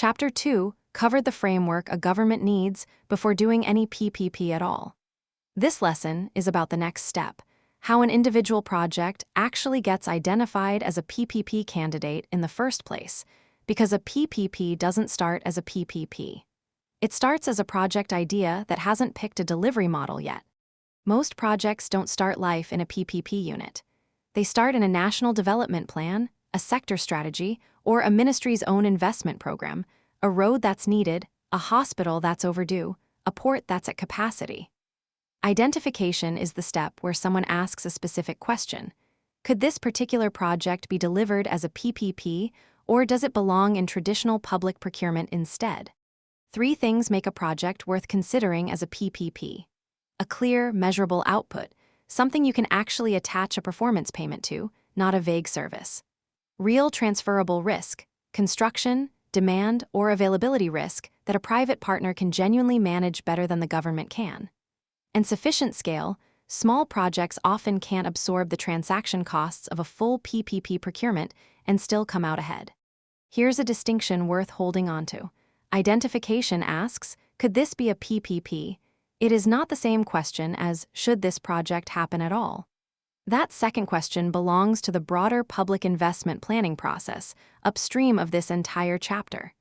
Chapter 2 covered the framework a government needs before doing any PPP at all. This lesson is about the next step, how an individual project actually gets identified as a PPP candidate in the first place, because a PPP doesn't start as a PPP. It starts as a project idea that hasn't picked a delivery model yet. Most projects don't start life in a PPP unit. They start in a national development plan, a sector strategy, or a ministry's own investment program, a road that's needed, a hospital that's overdue, a port that's at capacity. Identification is the step where someone asks a specific question. Could this particular project be delivered as a PPP, or does it belong in traditional public procurement instead? 3 things make a project worth considering as a PPP. A clear, measurable output, something you can actually attach a performance payment to, not a vague service. Real transferable risk, construction, demand, or availability risk that a private partner can genuinely manage better than the government can. And sufficient scale, small projects often can't absorb the transaction costs of a full PPP procurement and still come out ahead. Here's a distinction worth holding onto. Identification asks, could this be a PPP? It is not the same question as, should this project happen at all? That second question belongs to the broader public investment planning process, upstream of this entire chapter.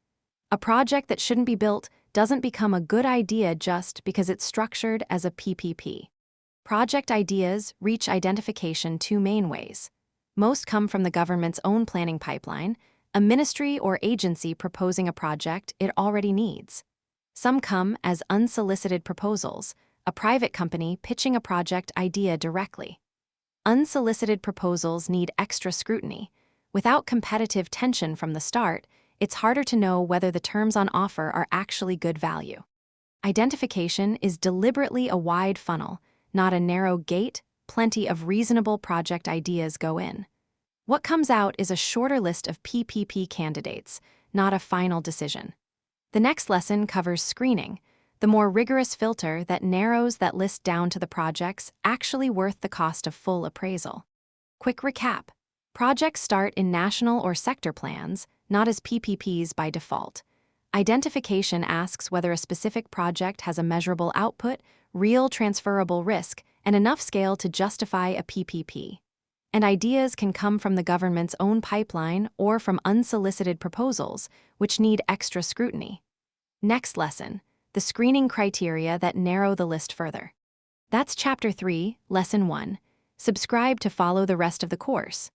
A project that shouldn't be built doesn't become a good idea just because it's structured as a PPP. Project ideas reach identification 2 main ways. Most come from the government's own planning pipeline, a ministry or agency proposing a project it already needs. Some come as unsolicited proposals, a private company pitching a project idea directly. Unsolicited proposals need extra scrutiny. Without competitive tension from the start, it's harder to know whether the terms on offer are actually good value. Identification is deliberately a wide funnel, not a narrow gate. Plenty of reasonable project ideas go in. What comes out is a shorter list of PPP candidates, not a final decision. The next lesson covers screening, the more rigorous filter that narrows that list down to the projects actually worth the cost of full appraisal. Quick recap. Projects start in national or sector plans, not as PPPs by default. Identification asks whether a specific project has a measurable output, real transferable risk, and enough scale to justify a PPP. And ideas can come from the government's own pipeline or from unsolicited proposals, which need extra scrutiny. Next lesson, the screening criteria that narrow the list further. That's Chapter 3, Lesson 1. Subscribe to follow the rest of the course.